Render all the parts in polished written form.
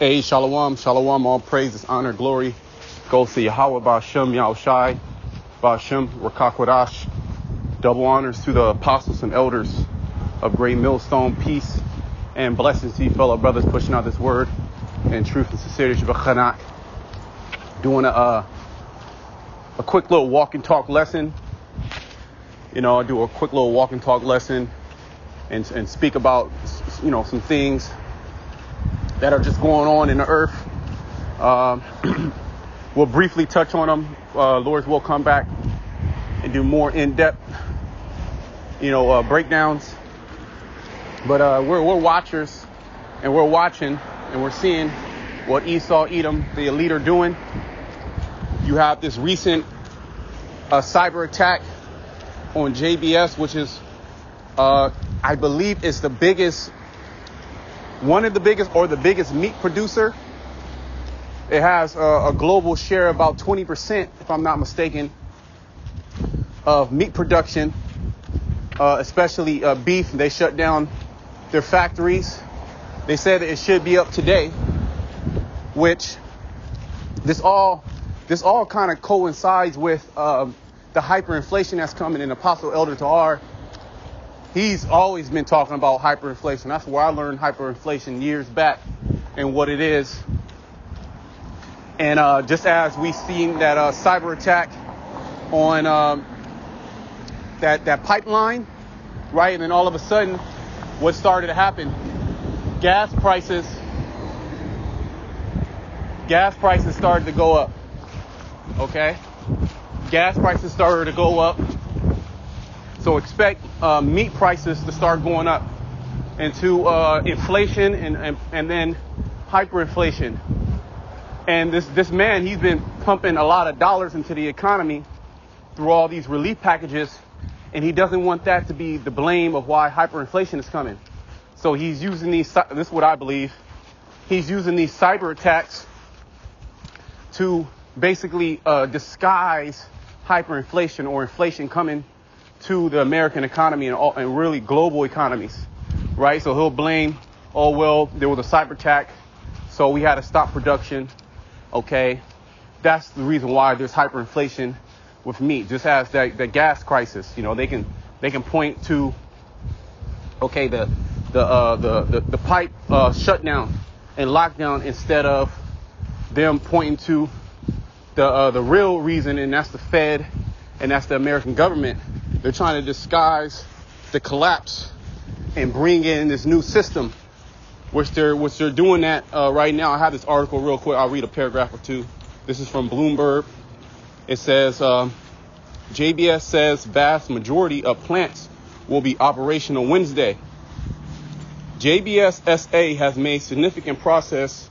Hey, shalom, shalom, all praises, honor, glory goes to Yahweh, Ba'ashem, Yahushai, Ba'ashem, Rakakwadash. Double honors to the apostles and elders of Great Millstone. Peace and blessings to you fellow brothers pushing out this word in truth and sincerity. Doing a quick little walk and talk lesson. I do a quick little walk and talk lesson and speak about, some things that are just going on in the earth. We'll briefly touch on them. Lord's will come back and do more in-depth, breakdowns. But we're watchers, and we're watching, and we're seeing what Esau, Edom, the elite are doing. You have this recent cyber attack on JBS, which is, I believe, is the biggest. One of the biggest or the biggest meat producer. It has a global share, about 20%, if I'm not mistaken, of meat production, especially beef. They shut down their factories. They said that it should be up today, which this all kind of coincides with the hyperinflation that's coming in. Apostle Elder Tahar, he's always been talking about hyperinflation. That's where I learned hyperinflation years back and what it is. And just as we seen that cyber attack on that pipeline, right? And then all of a sudden, what started to happen? Gas prices started to go up. Okay? Gas prices started to go up. So expect meat prices to start going up into inflation and then hyperinflation. And this man, he's been pumping a lot of dollars into the economy through all these relief packages, and he doesn't want that to be the blame of why hyperinflation is coming. So he's using this is what I believe, he's using these cyber attacks to basically disguise hyperinflation or inflation coming to the American economy and really global economies, right? So he'll blame, there was a cyber attack, so we had to stop production. Okay, that's the reason why there's hyperinflation with meat. Just as the gas crisis, they can point to, okay, the pipe shutdown and lockdown instead of them pointing to the real reason, and that's the Fed and that's the American government. They're trying to disguise the collapse and bring in this new system, which they're doing that right now. I have this article real quick. I'll read a paragraph or two. This is from Bloomberg. It says, JBS says vast majority of plants will be operational Wednesday. JBS SA has made significant progress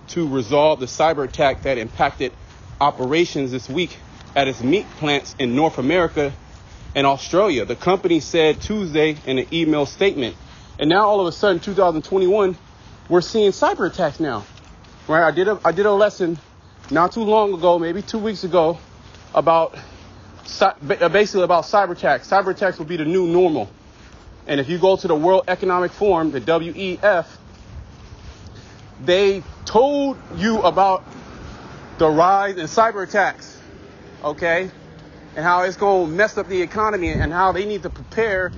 to resolve the cyber attack that impacted operations this week at its meat plants in North America and Australia, the company said Tuesday in an email statement. And now all of a sudden, 2021, we're seeing cyber attacks now, right? I did a lesson not too long ago, maybe 2 weeks ago, about basically about cyber attacks. Cyber attacks will be the new normal. And if you go to the World Economic Forum, the WEF, they told you about the rise in cyber attacks, okay? And how it's going to mess up the economy and how they need to prepare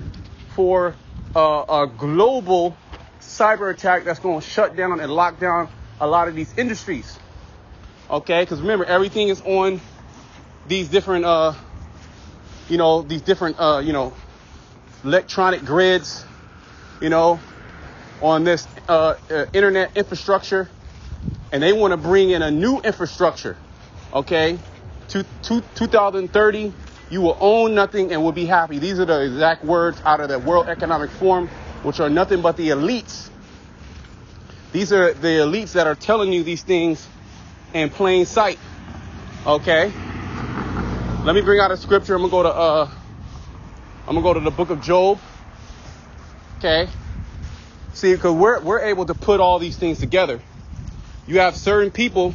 for a global cyber attack that's going to shut down and lock down a lot of these industries. Okay, because remember, everything is on these different, electronic grids, on this internet infrastructure, and they want to bring in a new infrastructure. Okay, 2030. You will own nothing and will be happy. These are the exact words out of the World Economic Forum, which are nothing but the elites. These are the elites that are telling you these things in plain sight. Okay. Let me bring out a scripture. I'm gonna go to the book of Job. Okay. See, because we're able to put all these things together. You have certain people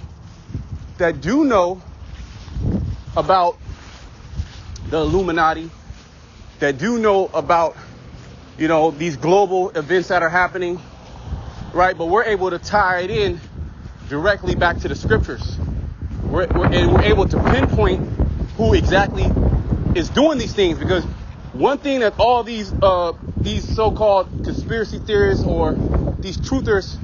that do know about the Illuminati, that do know about, these global events that are happening, right? But we're able to tie it in directly back to the scriptures. We're able to pinpoint who exactly is doing these things, because one thing that all these so-called conspiracy theorists or these truthers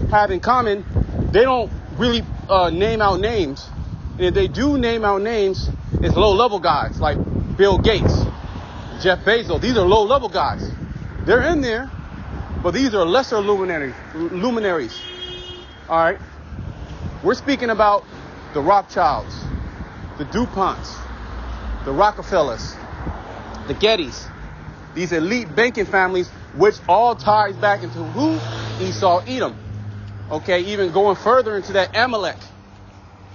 have in common, they don't really name out names. And if they do name out names, it's low-level guys like Bill Gates, Jeff Bezos. These are low-level guys. They're in there, but these are lesser luminaries. All right? We're speaking about the Rothschilds, the DuPonts, the Rockefellers, the Gettys, these elite banking families, which all ties back into who? Esau, Edom. Okay, even going further into that, Amalek.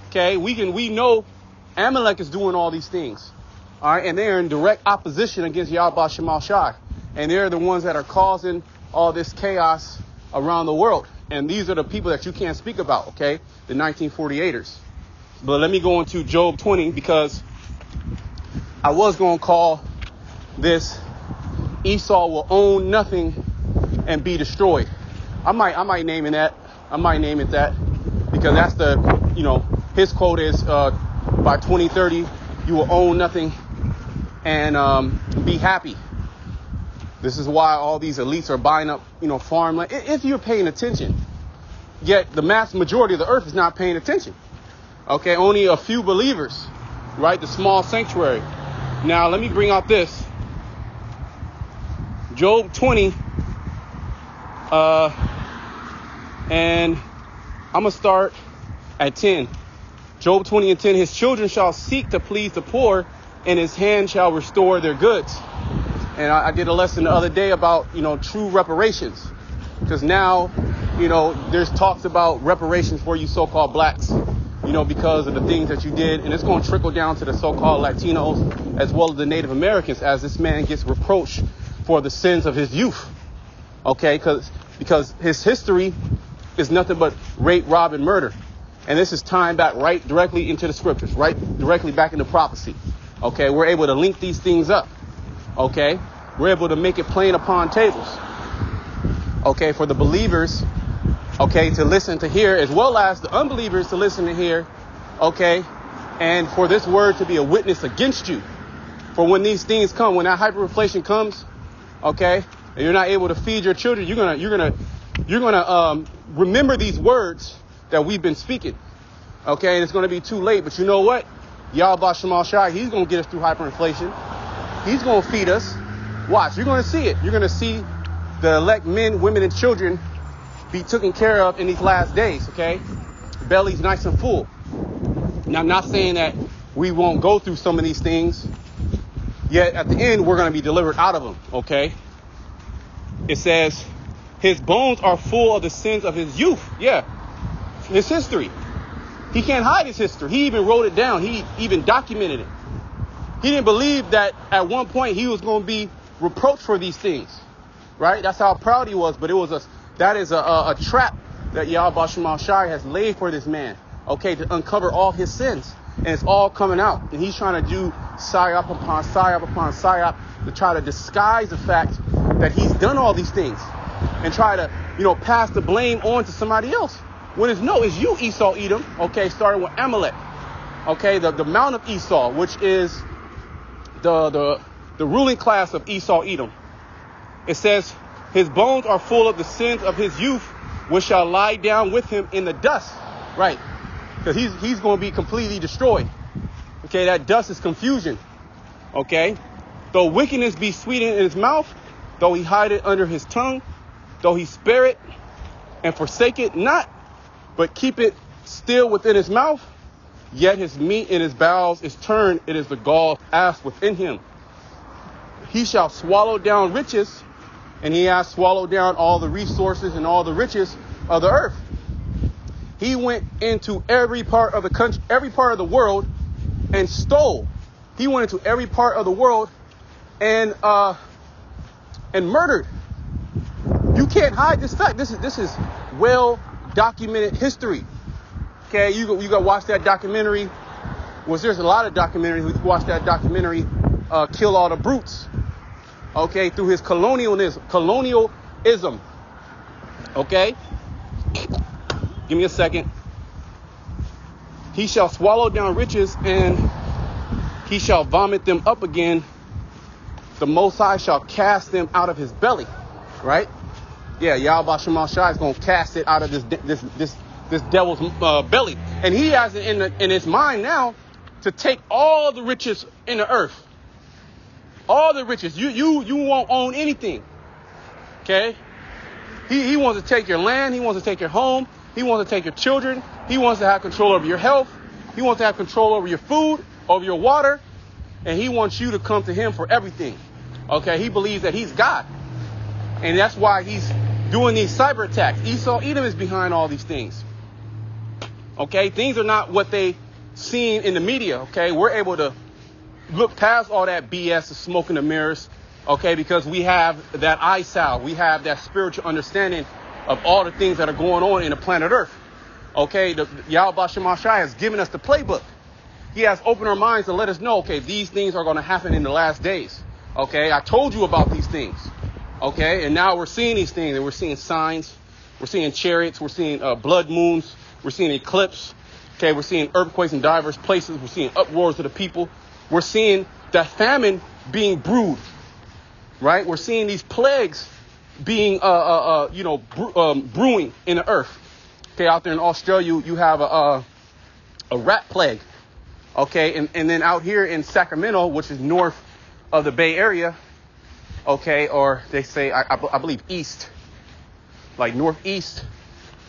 Okay, we know Amalek is doing all these things. All right, and they're in direct opposition against Yahweh Shema Shai. And they're the ones that are causing all this chaos around the world. And these are the people that you can't speak about, okay? The 1948ers. But let me go into Job 20, because I was going to call this Esau will own nothing and be destroyed. I might name it that. I might name it that, because that's the, his quote is by 2030 you will own nothing and be happy. This is why all these elites are buying up, farmland. If you're paying attention, yet the mass majority of the earth is not paying attention. Okay, only a few believers, right? The small sanctuary. Now, let me bring out this. Job 20. And I'm going to start at 10. Job 20 and 10. His children shall seek to please the poor, and his hand shall restore their goods. And I did a lesson the other day about, true reparations. Because now, there's talks about reparations for you so-called blacks. Because of the things that you did. And it's going to trickle down to the so-called Latinos as well as the Native Americans, as this man gets reproached for the sins of his youth. Okay, because his history is nothing but rape, rob, and murder. And this is tying back right directly into the scriptures, right directly back into prophecy. Okay, we're able to link these things up. Okay, we're able to make it plain upon tables. Okay, for the believers, okay, to listen, to hear, as well as the unbelievers to listen and hear, okay, and for this word to be a witness against you. For when these things come, when that hyperinflation comes, okay, and you're not able to feed your children, you're gonna remember these words that we've been speaking, okay, and it's gonna be too late. But you know what? Yahweh Shema Shai, he's gonna get us through hyperinflation. He's gonna feed us. Watch, you're gonna see it. You're gonna see the elect men, women, and children be taken care of in these last days, okay? Bellies nice and full. Now, I'm not saying that we won't go through some of these things, yet at the end, we're going to be delivered out of them, okay? It says, his bones are full of the sins of his youth. Yeah, his history. He can't hide his history. He even wrote it down. He even documented it. He didn't believe that at one point he was going to be reproached for these things, right? That's how proud he was, but that is a trap that Yahweh Shema Shai has laid for this man, okay, to uncover all his sins. And it's all coming out. And he's trying to do psyop upon psyop upon psyop to try to disguise the fact that he's done all these things and try to, pass the blame on to somebody else. When it's you, Esau, Edom, okay, starting with Amalek, okay, the Mount of Esau, which is the ruling class of Esau, Edom. It says, his bones are full of the sins of his youth, which shall lie down with him in the dust. Right. Because he's going to be completely destroyed. Okay, that dust is confusion. Okay. Though wickedness be sweet in his mouth, though he hide it under his tongue, though he spare it and forsake it not, but keep it still within his mouth, yet his meat in his bowels is turned, it is the gall of ass within him. He shall swallow down riches, and he has swallowed down all the resources and all the riches of the earth. He went into every part of the country, every part of the world, and stole. He went into every part of the world and murdered. You can't hide this fact. This is well documented history. Okay, you got to watch that documentary. Well, there's a lot of documentaries. We watch that documentary, Kill All the Brutes. Okay, through his colonialism. Okay? Give me a second. He shall swallow down riches, and he shall vomit them up again. The Most High shall cast them out of his belly. Right? Yeah, Yahweh Shema Shai is going to cast it out of this devil's belly. And he has it in his mind now to take all the riches in the earth. All the riches. You won't own anything. Okay? He wants to take your land. He wants to take your home. He wants to take your children. He wants to have control over your health. He wants to have control over your food, over your water. And he wants you to come to him for everything. Okay? He believes that he's God. And that's why he's doing these cyber attacks. Esau, Edom is behind all these things. Okay? Things are not what they seen in the media. Okay? We're able to look past all that BS, the smoke and the mirrors. Okay? Because we have that eye salve. We have that spiritual understanding of all the things that are going on in the planet Earth. Okay? Yahweh Shema Shai has given us the playbook. He has opened our minds to let us know, okay, these things are going to happen in the last days. Okay? I told you about these things. Okay? And now we're seeing these things, and we're seeing signs. We're seeing chariots. We're seeing blood moons. We're seeing eclipse. Okay? We're seeing earthquakes in diverse places. We're seeing uproars of the people. We're seeing that famine being brewed. Right? We're seeing these plagues being, brewing in the earth. Okay? Out there in Australia, you have a rat plague. Okay? And then out here in Sacramento, which is north of the Bay Area, okay, or they say, I believe east, like northeast,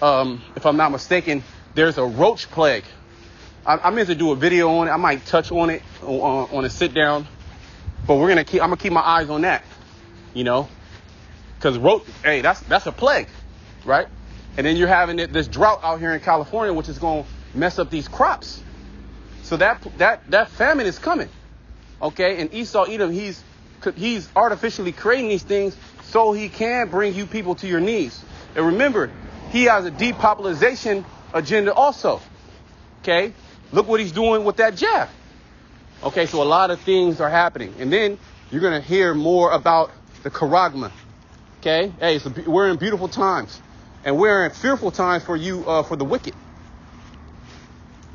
if I'm not mistaken, there's a roach plague. I meant to do a video on it. I might touch on it on a sit down, but I'm gonna keep my eyes on that, because hey, that's a plague, right? And then you're having this drought out here in California, which is going to mess up these crops. So that famine is coming, okay? And Esau, Edom, he's artificially creating these things so he can bring you people to your knees. And remember, he has a depopulation agenda also. Okay? Look what he's doing with that jab. Okay, so a lot of things are happening. And then you're going to hear more about the charagma. Okay? Hey, we're in beautiful times. And we're in fearful times for you, for the wicked.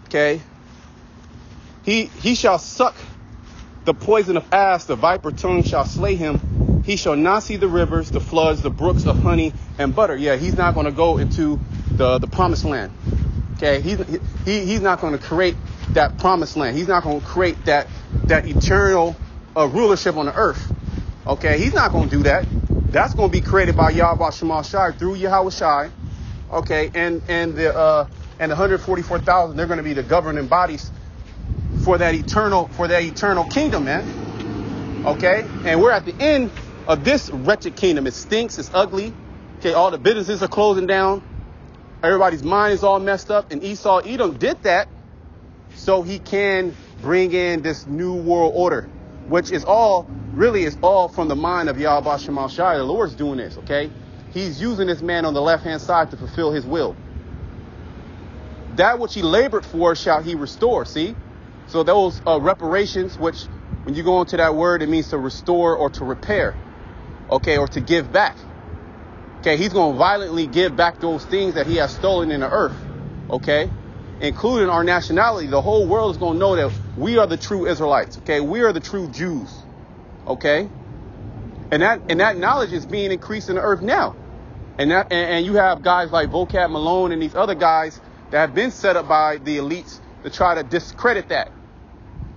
Okay? He shall suck the poison of ass, the viper tongue shall slay him. He shall not see the rivers, the floods, the brooks of honey and butter. Yeah, he's not going to go into the promised land. Okay, he's not going to create that promised land. He's not going to create that eternal rulership on the earth. Okay, he's not going to do that. That's going to be created by Yahweh Shema Shai through Yahweh Shai. Okay, and the 144,000, they're going to be the governing bodies for that eternal kingdom, man. Okay? And we're at the end of this wretched kingdom. It stinks. It's ugly. Okay? All the businesses are closing down. Everybody's mind is all messed up. And Esau, Edom did that so he can bring in this new world order, which is all from the mind of Yahweh Shema Shai. The Lord's doing this, okay? He's using this man on the left-hand side to fulfill his will. That which he labored for shall he restore, see? So those reparations, which when you go into that word, it means to restore or to repair, okay, or to give back. Okay, he's going to violently give back those things that he has stolen in the earth, okay, including our nationality. The whole world is going to know that we are the true Israelites, okay, we are the true Jews, okay, and that knowledge is being increased in the earth now, and you have guys like Vocab Malone and these other guys that have been set up by the elites to try to discredit that,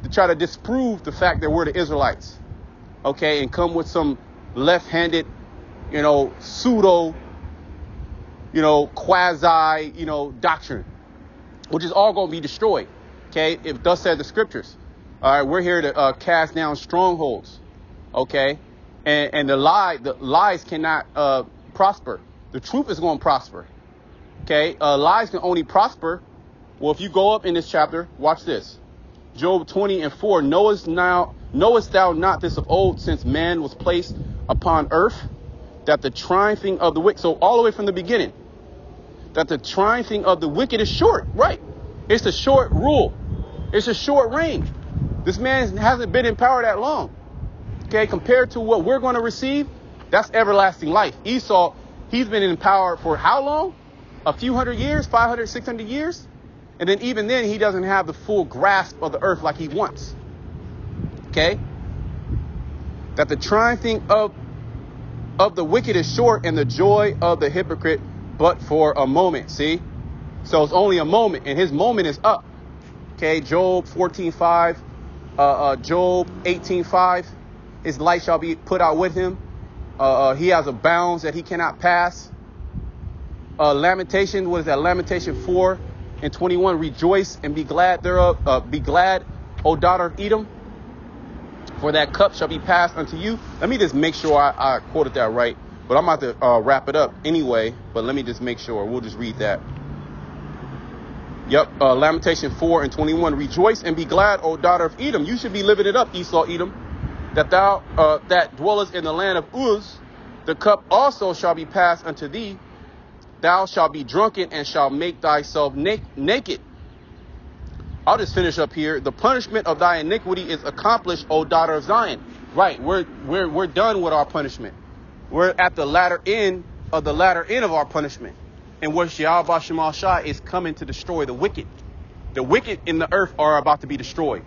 to try to disprove the fact that we're the Israelites, okay, and come with some left-handed, pseudo, quasi, doctrine, which is all going to be destroyed, okay, if thus said the scriptures. All right, we're here to cast down strongholds, okay, and the lies cannot prosper. The truth is going to prosper, okay. Lies can only prosper. Well, if you go up in this chapter, watch this. Job 20:4. Knowest thou not this of old, since man was placed upon earth, that the triumphing of the wicked, so all the way from the beginning, that the triumphing of the wicked is short, right? It's a short rule. It's a short reign. This man hasn't been in power that long. Okay, compared to what we're going to receive, that's everlasting life. Esau, He's been in power for how long? A few hundred years, 500, 600 years. And then even then, he doesn't have the full grasp of the earth like he wants. Okay? That the triumphing of the wicked is short, and the joy of the hypocrite but for a moment. See? So it's only a moment, and his moment is up. Okay, Job 14:5, Job 18:5. His light shall be put out with him. He has a bounds that he cannot pass. Lamentation, what is that? Lamentation 4:21. Rejoice and be glad thereof. Be glad, O daughter of Edom, for that cup shall be passed unto you. Let me just make sure I quoted that right. But I'm about to wrap it up anyway. But let me just make sure. We'll just read that. Yep. Lamentation 4:21. Rejoice and be glad, O daughter of Edom. You should be living it up, Esau, Edom, that thou that dwellest in the land of Uz. The cup also shall be passed unto thee. Thou shalt be drunken and shalt make thyself naked. I'll just finish up here. The punishment of thy iniquity is accomplished, O daughter of Zion. Right. We're done with our punishment. We're at the latter end of our punishment, in which Yahweh Shemal Shai is coming to destroy the wicked. The wicked in the earth are about to be destroyed.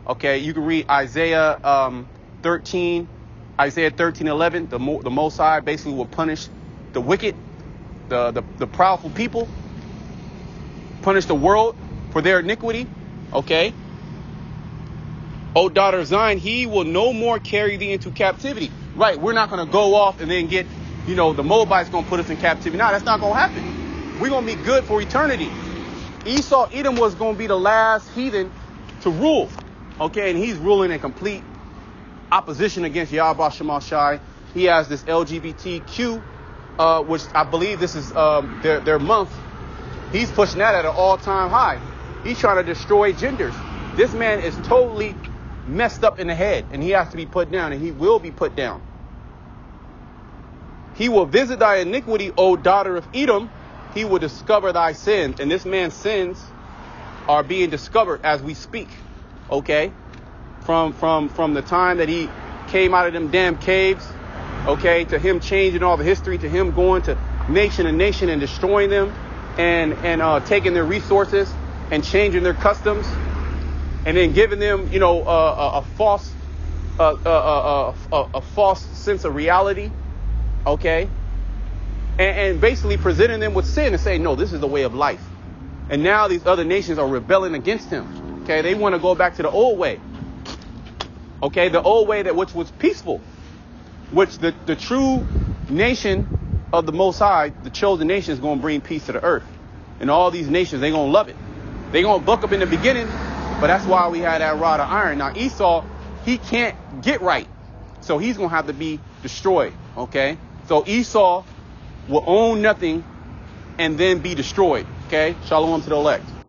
Okay, you can read Isaiah 13:11. The Most High basically will punish the wicked, the proudful people, punish the world for their iniquity. Okay. O daughter of Zion, he will no more carry thee into captivity. Right, we're not going to go off and then get, the Moabites going to put us in captivity. No, that's not going to happen. We're going to be good for eternity. Esau, Edom was going to be the last heathen to rule. Okay, and he's ruling in complete opposition against Yahweh Shemal Shai. He has this LGBTQ, which I believe this is their month. He's pushing that at an all-time high. He's trying to destroy genders. This man is totally messed up in the head, and he has to be put down, and he will be put down. He will visit thy iniquity, O daughter of Edom. He will discover thy sins. And this man's sins are being discovered as we speak. Okay? From the time that he came out of them damn caves, okay, to him changing all the history, to him going to nation and nation and destroying them and taking their resources and changing their customs, and then giving them, a false sense of reality. Okay. And basically presenting them with sin and saying, no, this is the way of life. And now these other nations are rebelling against him. Okay. They want to go back to the old way. Okay. The old way which was peaceful, which the true nation of the Most High, the chosen nation, is going to bring peace to the earth. And all these nations, they're going to love it. They're going to buck up in the beginning, but that's why we had that rod of iron. Now, Esau, he can't get right. So he's going to have to be destroyed. Okay. So Esau will own nothing and then be destroyed. Okay. Shalom to the elect.